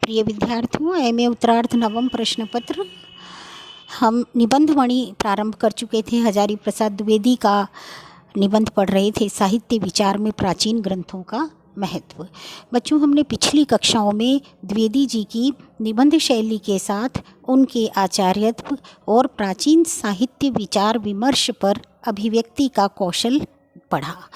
प्रिय विद्यार्थियों, एमए उत्तरार्ध नवम प्रश्न पत्र हम निबंधमणि प्रारंभ कर चुके थे। हजारी प्रसाद द्विवेदी का निबंध पढ़ रहे थे, साहित्य विचार में प्राचीन ग्रंथों का महत्व। बच्चों, हमने पिछली कक्षाओं में द्विवेदी जी की निबंध शैली के साथ उनके आचार्यत्व और प्राचीन साहित्य विचार विमर्श पर अभिव्यक्ति का कौशल पढ़ा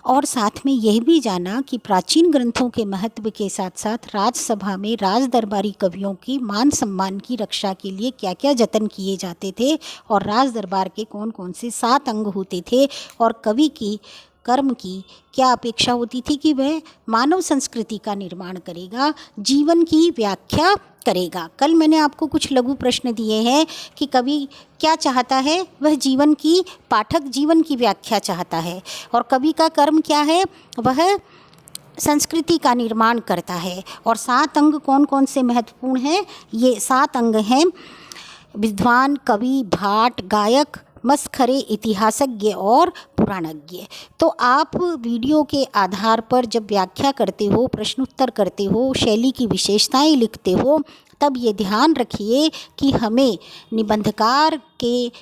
और साथ में यह भी जाना कि प्राचीन ग्रंथों के महत्व के साथ साथ राजसभा में राज दरबारी कवियों की मान सम्मान की रक्षा के लिए क्या क्या जतन किए जाते थे और राज दरबार के कौन कौन से 7 अंग होते थे और कवि की कर्म की क्या अपेक्षा होती थी कि वह मानव संस्कृति का निर्माण करेगा, जीवन की व्याख्या करेगा। कल मैंने आपको कुछ लघु प्रश्न दिए हैं कि कवि क्या चाहता है, वह जीवन की पाठक जीवन की व्याख्या चाहता है और कवि का कर्म क्या है, वह संस्कृति का निर्माण करता है। और 7 अंग कौन कौन से महत्वपूर्ण हैं? ये 7 अंग हैं विद्वान, कवि, भाट, गायक, मसखरे, इतिहासज्ञ और पुराणज्ञ। तो आप वीडियो के आधार पर जब व्याख्या करते हो, प्रश्नोत्तर करते हो, शैली की विशेषताएं लिखते हो, तब ये ध्यान रखिए कि हमें निबंधकार के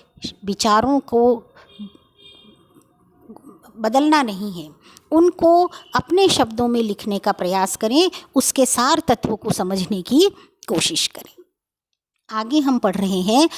विचारों को बदलना नहीं है, उनको अपने शब्दों में लिखने का प्रयास करें, उसके सार तत्वों को समझने की कोशिश करें। आगे हम पढ़ रहे हैं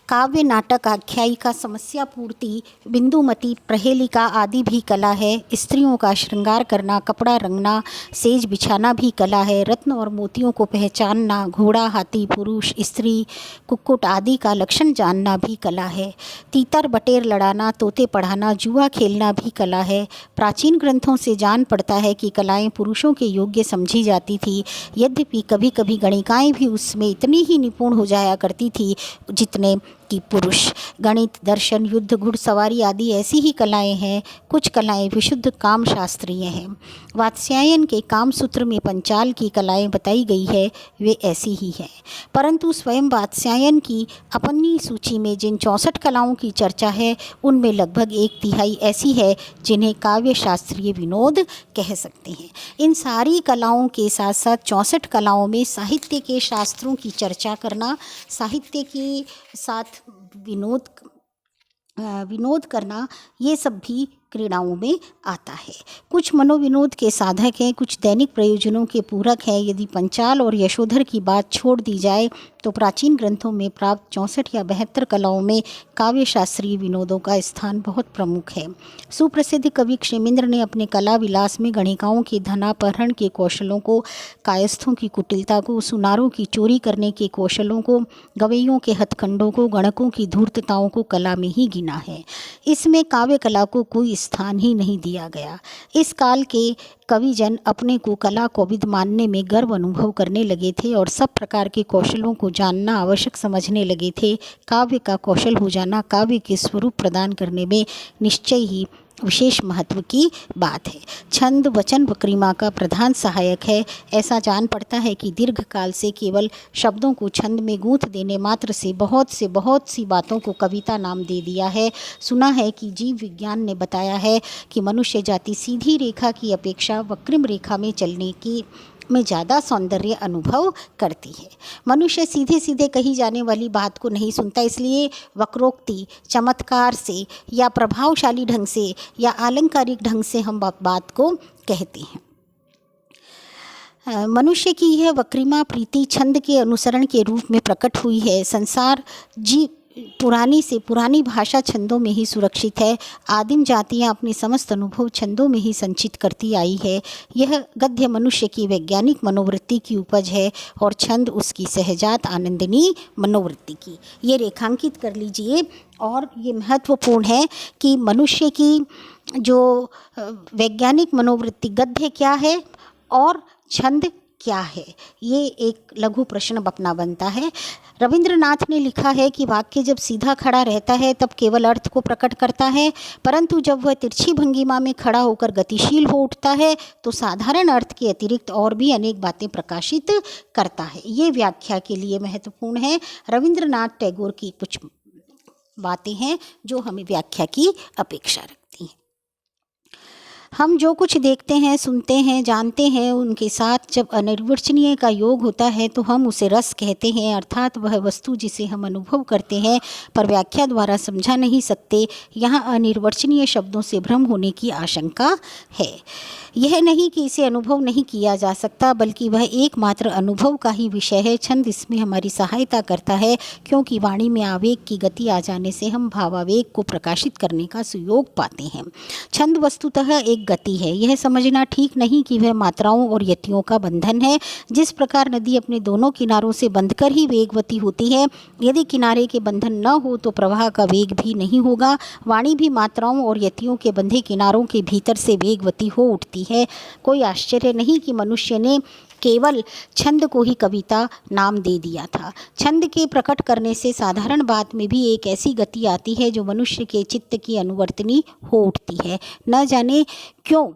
काव्य, नाटक, आख्यायिका, समस्या पूर्ति, बिंदुमती, प्रहेलिका आदि भी कला है। स्त्रियों का श्रृंगार करना, कपड़ा रंगना, सेज बिछाना भी कला है। रत्न और मोतियों को पहचानना, घोड़ा, हाथी, पुरुष, स्त्री, कुक्कुट आदि का लक्षण जानना भी कला है। तीतर बटेर लड़ाना, तोते पढ़ाना, जुआ खेलना भी कला है। प्राचीन ग्रंथों से जान पड़ता है कि कलाएं पुरुषों के योग्य समझी जाती थी, यद्यपि कभी कभी गणिकाएं भी उसमें इतनी ही निपुण हो जाया करती थी जितने कि पुरुष। गणित, दर्शन, युद्ध, घुड़सवारी आदि ऐसी ही कलाएं हैं। कुछ कलाएं विशुद्ध काम शास्त्रीय हैं। वात्स्यायन के कामसूत्र में पंचाल की कलाएं बताई गई है, वे ऐसी ही हैं। परंतु स्वयं वात्स्यायन की अपनी सूची में जिन 64 कलाओं की चर्चा है, उनमें लगभग 1/3 ऐसी है जिन्हें काव्य शास्त्रीय विनोद कह सकते हैं। इन सारी कलाओं के साथ साथ 64 कलाओं में साहित्य के शास्त्रों की चर्चा करना, साहित्य के साथ विनोद करना, ये सब भी क्रीड़ाओं में आता है। कुछ मनोविनोद के साधक हैं, कुछ दैनिक प्रयोजनों के पूरक हैं। यदि पंचाल और यशोधर की बात छोड़ दी जाए तो प्राचीन ग्रंथों में प्राप्त 64 या 72 कलाओं में काव्य शास्त्रीय विनोदों का स्थान बहुत प्रमुख है। सुप्रसिद्ध कवि क्षेमेंद्र ने अपने कला विलास में गणिकाओं के धनापहरण के कौशलों को, कायस्थों की कुटिलता को, सुनारों की चोरी करने के कौशलों को, गवैयों के हथकंडों को, गणकों की धूर्तताओं को कला में ही गिना है। इसमें काव्य कला को कोई स्थान ही नहीं दिया गया। इस काल के कविजन अपने को कला कोविद मानने में गर्व अनुभव करने लगे थे और सब प्रकार के कौशलों को जानना आवश्यक समझने लगे थे। काव्य का कौशल हो जाना काव्य के स्वरूप प्रदान करने में निश्चय ही विशेष महत्व की बात है। छंद वचन वक्रिमा का प्रधान सहायक है। ऐसा जान पड़ता है कि दीर्घ काल से केवल शब्दों को छंद में गूंथ देने मात्र से बहुत सी बातों को कविता नाम दे दिया है। सुना है कि जीव विज्ञान ने बताया है कि मनुष्य जाति सीधी रेखा की अपेक्षा वक्रिम रेखा में चलने की में ज़्यादा सौंदर्य अनुभव करती है। मनुष्य सीधे सीधे कही जाने वाली बात को नहीं सुनता, इसलिए वक्रोक्ति, चमत्कार से या प्रभावशाली ढंग से या आलंकारिक ढंग से हम बात को कहते हैं। मनुष्य की यह वक्रिमा प्रीति छंद के अनुसरण के रूप में प्रकट हुई है। संसार पुरानी से पुरानी भाषा छंदों में ही सुरक्षित है। आदिम जातियां अपने समस्त अनुभव छंदों में ही संचित करती आई है। यह गद्य मनुष्य की वैज्ञानिक मनोवृत्ति की उपज है और छंद उसकी सहजात आनंदिनी मनोवृत्ति की। ये रेखांकित कर लीजिए। और ये महत्वपूर्ण है कि मनुष्य की जो वैज्ञानिक मनोवृत्ति, गद्य क्या है और छंद क्या है, ये एक लघु प्रश्न अपना बनता है। रविंद्रनाथ ने लिखा है कि वाक्य जब सीधा खड़ा रहता है तब केवल अर्थ को प्रकट करता है, परंतु जब वह तिरछी भंगिमा में खड़ा होकर गतिशील हो उठता है तो साधारण अर्थ के अतिरिक्त और भी अनेक बातें प्रकाशित करता है। ये व्याख्या के लिए महत्वपूर्ण है। रविंद्रनाथ टैगोर की कुछ बातें हैं जो हमें व्याख्या की अपेक्षा रखती हैं। हम जो कुछ देखते हैं, सुनते हैं, जानते हैं, उनके साथ जब अनिर्वचनीय का योग होता है तो हम उसे रस कहते हैं, अर्थात वह वस्तु जिसे हम अनुभव करते हैं पर व्याख्या द्वारा समझा नहीं सकते। यहाँ अनिर्वचनीय शब्दों से भ्रम होने की आशंका है। यह नहीं कि इसे अनुभव नहीं किया जा सकता, बल्कि वह एकमात्र अनुभव का ही विषय है। छंद इसमें हमारी सहायता करता है, क्योंकि वाणी में आवेग की गति आ जाने से हम भावावेग को प्रकाशित करने का सुयोग पाते हैं। छंद वस्तुतः एक गति है। यह समझना ठीक नहीं कि वह मात्राओं और यतियों का बंधन है। जिस प्रकार नदी अपने दोनों किनारों से बंधकर ही वेगवती होती है, यदि किनारे के बंधन न हो तो प्रवाह का वेग भी नहीं होगा। वाणी भी मात्राओं और यतियों के बंधे किनारों के भीतर से वेगवती हो उठती है। कोई आश्चर्य नहीं कि मनुष्य ने केवल छंद को ही कविता नाम दे दिया था। छंद के प्रकट करने से साधारण बात में भी एक ऐसी गति आती है जो मनुष्य के चित्त की अनुवर्तनी हो उठती है। न जाने क्यों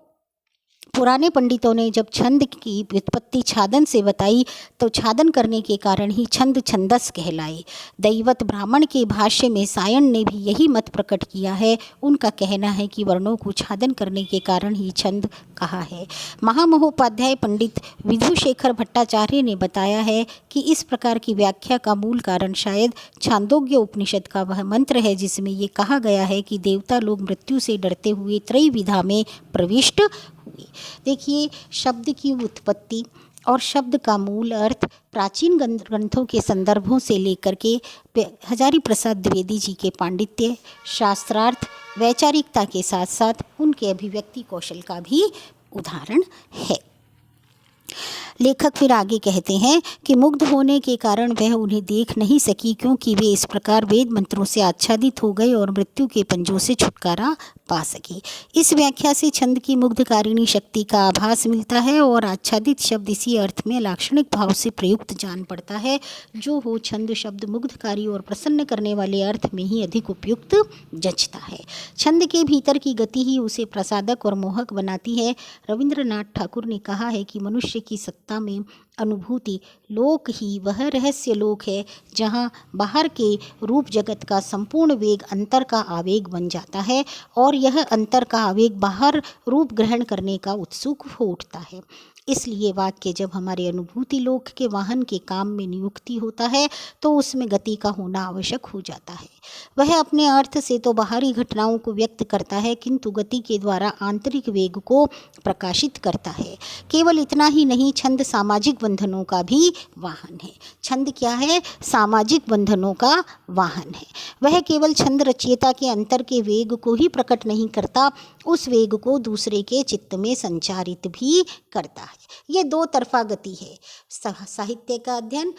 पुराने पंडितों ने जब छंद की व्युत्पत्ति छादन से बताई तो छादन करने के कारण ही छंद छंदस कहलाए। दैवत ब्राह्मण के भाष्य में सायण ने भी यही मत प्रकट किया है। उनका कहना है कि वर्णों को छादन करने के कारण ही छंद कहा है। महामहोपाध्याय पंडित विधुशेखर भट्टाचार्य ने बताया है कि इस प्रकार की व्याख्या का मूल कारण शायद छांदोग्य उपनिषद का वह मंत्र है जिसमें ये कहा गया है कि देवता लोग मृत्यु से डरते हुए त्रैविधा में प्रविष्ट हुए। देखिए, शब्द की उत्पत्ति और शब्द का मूल अर्थ प्राचीन ग्रंथों के संदर्भों से लेकर के हजारी प्रसाद द्विवेदी जी के पांडित्य, शास्त्रार्थ, वैचारिकता के साथ साथ उनके अभिव्यक्ति कौशल का भी उदाहरण है। लेखक फिर आगे कहते हैं कि मुग्ध होने के कारण वह उन्हें देख नहीं सकी, क्योंकि वे इस प्रकार वेद मंत्रों से आच्छादित हो गए और मृत्यु के पंजों से छुटकारा पा सके। इस व्याख्या से छंद की मुग्धकारिणी शक्ति का आभास मिलता है और आच्छादित शब्द इसी अर्थ में लाक्षणिक भाव से प्रयुक्त जान पड़ता है। जो हो, छंद शब्द मुग्धकारी और प्रसन्न करने वाले अर्थ में ही अधिक उपयुक्त जचता है। छंद के भीतर की गति ही उसे प्रसादक और मोहक बनाती है। रविंद्रनाथ ठाकुर ने कहा है कि मनुष्य की सत्ता में अनुभूति लोक ही वह रहस्य लोक है जहाँ बाहर के रूप जगत का संपूर्ण वेग अंतर का आवेग बन जाता है और यह अंतर का आवेग बाहर रूप ग्रहण करने का उत्सुक हो उठता है। इसलिए वाक्य जब हमारे अनुभूति लोक के वाहन के काम में नियुक्ति होता है तो उसमें गति का होना आवश्यक हो जाता है। वह अपने अर्थ से तो बाहरी घटनाओं को व्यक्त करता है, किंतु गति के द्वारा आंतरिक वेग को प्रकाशित करता है। केवल इतना ही नहीं, छंद सामाजिक बंधनों का भी वाहन है। छंद क्या है? सामाजिक बंधनों का वाहन है। वह केवल छंद रचयिता के अंतर के वेग को ही प्रकट नहीं करता, उस वेग को दूसरे के चित्त में संचारित भी करता है। ये दो तरफा गति है। साहित्य का अध्ययन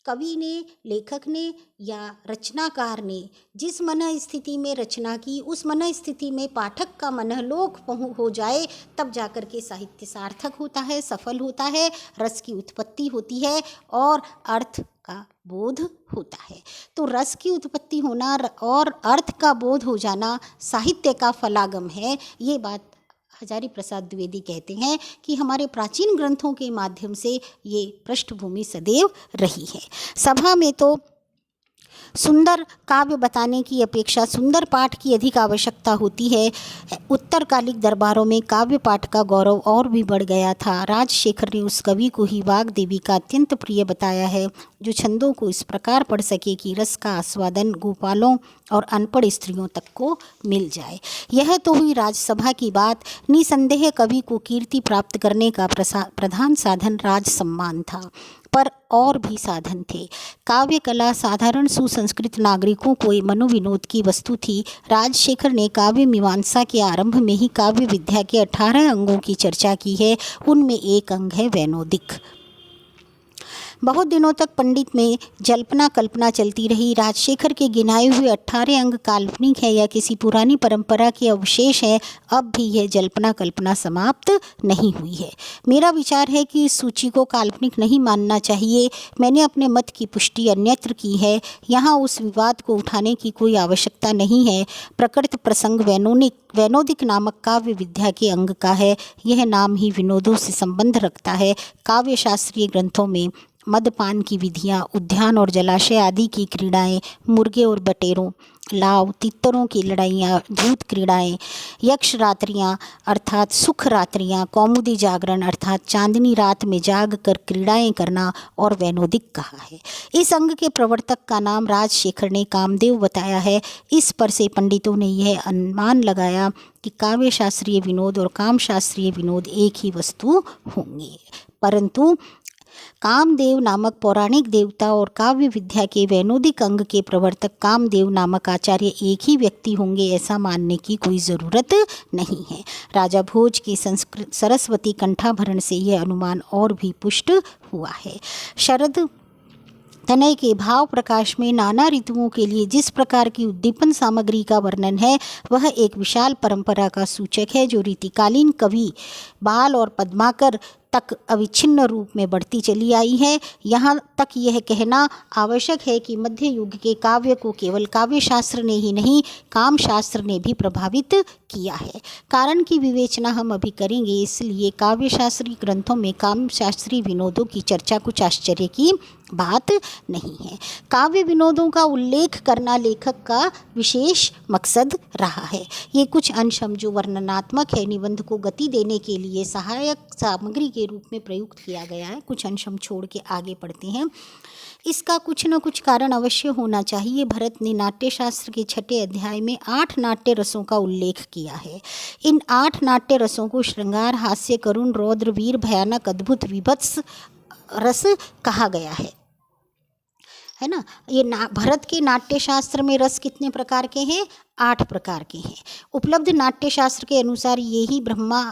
कवि ने, लेखक ने या रचनाकार ने जिस मन स्थिति में रचना की, उस मन स्थिति में पाठक का मनोलोक हो जाए, तब जाकर के साहित्य सार्थक होता है, सफल होता है, रस की उत्पत्ति होती है और अर्थ का बोध होता है। तो रस की उत्पत्ति होना और अर्थ का बोध हो जाना साहित्य का फलागम है। ये बात हजारी प्रसाद द्विवेदी कहते हैं कि हमारे प्राचीन ग्रंथों के माध्यम से ये पृष्ठभूमि सदैव रही है। सभा में तो सुंदर काव्य बताने की अपेक्षा सुंदर पाठ की अधिक आवश्यकता होती है। उत्तरकालिक दरबारों में काव्य पाठ का गौरव और भी बढ़ गया था। राजशेखर ने उस कवि को ही वाग्देवी का अत्यंत प्रिय बताया है, जो छंदों को इस प्रकार पढ़ सके कि रस का आस्वादन गोपालों और अनपढ़ स्त्रियों तक को मिल जाए। यह तो हुई राजसभा की बात। निसंदेह कवि को कीर्ति प्राप्त करने का प्रधान साधन राज सम्मान था, पर और भी साधन थे। काव्य कला साधारण सुसंस्कृत नागरिकों को मनोविनोद की वस्तु थी। राजशेखर ने काव्य मीमांसा के आरंभ में ही काव्य विद्या के 18 अंगों की चर्चा की है। उनमें एक अंग है वैनोदिक। बहुत दिनों तक पंडित में जल्पना कल्पना चलती रही। राजशेखर के गिनाए हुए 18 अंग काल्पनिक है या किसी पुरानी परंपरा के अवशेष है। अब भी यह जल्पना कल्पना समाप्त नहीं हुई है। मेरा विचार है कि इस सूची को काल्पनिक नहीं मानना चाहिए। मैंने अपने मत की पुष्टि अन्यत्र की है। यहाँ उस विवाद को उठाने की कोई आवश्यकता नहीं है। प्रकृत प्रसंग वैनोदिक नामक काव्य विद्या के अंग का है। यह नाम ही विनोदों से संबंध रखता है। काव्य शास्त्रीय ग्रंथों में मदपान की विधियाँ, उद्यान और जलाशय आदि की क्रीड़ाएँ, मुर्गे और बटेरों, लाव तितरों की लड़ाइयाँ, धूत क्रीड़ाएँ, यक्ष रात्रियाँ अर्थात सुख रात्रियाँ, कौमुदी जागरण अर्थात चांदनी रात में जाग कर क्रीड़ाएँ करना और वैनोदिक कहा है। इस अंग के प्रवर्तक का नाम राजशेखर ने कामदेव बताया है। इस पर से पंडितों ने यह अनुमान लगाया कि काव्य शास्त्रीय विनोद और काम शास्त्रीय विनोद एक ही वस्तु होंगे, परंतु कामदेव नामक पौराणिक देवता और काव्य विद्या के वैनोदिक अंग के प्रवर्तक कामदेव नामक आचार्य एक ही व्यक्ति होंगे, ऐसा मानने की कोई ज़रूरत नहीं है। राजा भोज की संस्कृत सरस्वती कंठाभरण से यह अनुमान और भी पुष्ट हुआ है। शरद तनय के भाव प्रकाश में नाना ऋतुओं के लिए जिस प्रकार की उद्दीपन सामग्री का वर्णन है, वह एक विशाल परंपरा का सूचक है जो रीतिकालीन कवि बाल और पद्माकर तक अविच्छिन्न रूप में बढ़ती चली आई है। यहाँ तक यह कहना आवश्यक है कि मध्य युग के काव्य को केवल काव्य शास्त्र ने ही नहीं, काम शास्त्र ने भी प्रभावित किया है। कारण की विवेचना हम अभी करेंगे, इसलिए काव्य शास्त्रीय ग्रंथों में काम शास्त्रीय विनोदों की चर्चा कुछ आश्चर्य की बात नहीं है। काव्य विनोदों का उल्लेख करना लेखक का विशेष मकसद रहा है। ये कुछ अंश हम जो वर्णनात्मक है, निबंध को गति देने के लिए सहायक सामग्री के रूप में प्रयुक्त किया गया है, कुछ अंश हम छोड़ के आगे पढ़ते हैं। इसका कुछ न कुछ कारण अवश्य होना चाहिए। भरत ने नाट्यशास्त्र के 6 अध्याय में 8 नाट्य रसों का उल्लेख किया है। इन 8 नाट्य रसों को श्रृंगार, हास्य, करुण, रौद्र, वीर, भयानक, अद्भुत, विभत्स रस कहा गया है ना। ये भरत के नाट्यशास्त्र में रस कितने प्रकार के हैं? 8 प्रकार के हैं। उपलब्ध नाट्यशास्त्र के अनुसार ये ही ब्रह्मा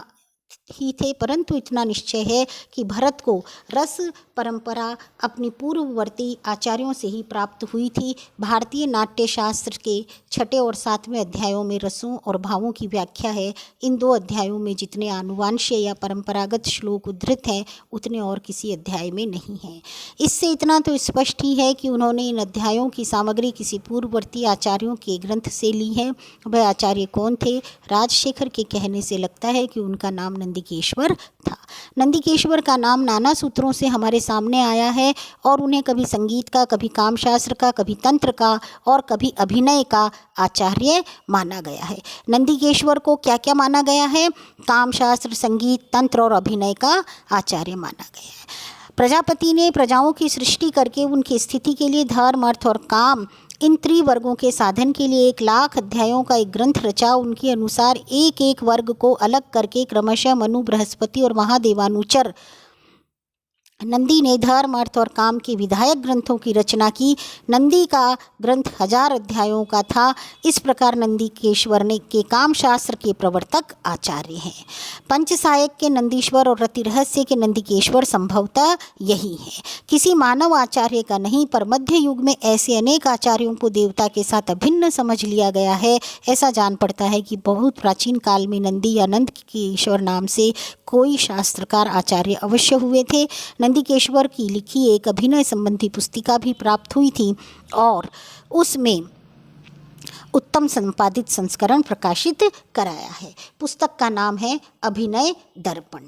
ही थे, परंतु इतना निश्चय है कि भरत को रस परंपरा अपनी पूर्ववर्ती आचार्यों से ही प्राप्त हुई थी। भारतीय नाट्यशास्त्र के 6 और 7वें अध्यायों में रसों और भावों की व्याख्या है। इन 2 अध्यायों में जितने आनुवांशिक या परंपरागत श्लोक उद्धृत हैं, उतने और किसी अध्याय में नहीं हैं। इससे इतना तो स्पष्ट ही है कि उन्होंने इन अध्यायों की सामग्री किसी पूर्ववर्ती आचार्यों के ग्रंथ से ली है। वह आचार्य कौन थे? राजशेखर के कहने से लगता है कि उनका नाम नंदिकेश्वर था। नंदिकेश्वर का नाम नाना सूत्रों से हमारे सामने आया है और उन्हें कभी संगीत का, कभी कामशास्त्र का, कभी तंत्र का और कभी अभिनय का आचार्य माना गया है। नंदिकेश्वर को क्या क्या माना गया है? कामशास्त्र, संगीत, तंत्र और अभिनय का आचार्य माना गया है। प्रजापति ने प्रजाओं की सृष्टि करके उनकी स्थिति के लिए धर्म, अर्थ और काम, इन त्रिवर्गों के साधन के लिए 1,00,000 अध्यायों का एक ग्रंथ रचा। उनके अनुसार एक एक वर्ग को अलग करके क्रमशः मनु, बृहस्पति और महादेवानुचर नंदी ने धर्म, अर्थ और काम के विधायक ग्रंथों की रचना की। नंदी का ग्रंथ 1000 अध्यायों का था। इस प्रकार नंदिकेश्वर ने के काम शास्त्र के प्रवर्तक आचार्य हैं। पंचसायक के नंदीश्वर और रति रहस्य के नंदिकेश्वर संभवतः यही है, किसी मानव आचार्य का नहीं। पर मध्य युग में ऐसे अनेक आचार्यों को देवता के साथ अभिन्न समझ लिया गया है। ऐसा जान पड़ता है कि बहुत प्राचीन काल में नंदी या नंद के ईश्वर नाम से कोई शास्त्रकार आचार्य अवश्य हुए थे। नंदिकेश्वर की लिखी एक अभिनय संबंधी पुस्तिका भी प्राप्त हुई थी और उसमें उत्तम संपादित संस्करण प्रकाशित कराया है। पुस्तक का नाम है अभिनय दर्पण।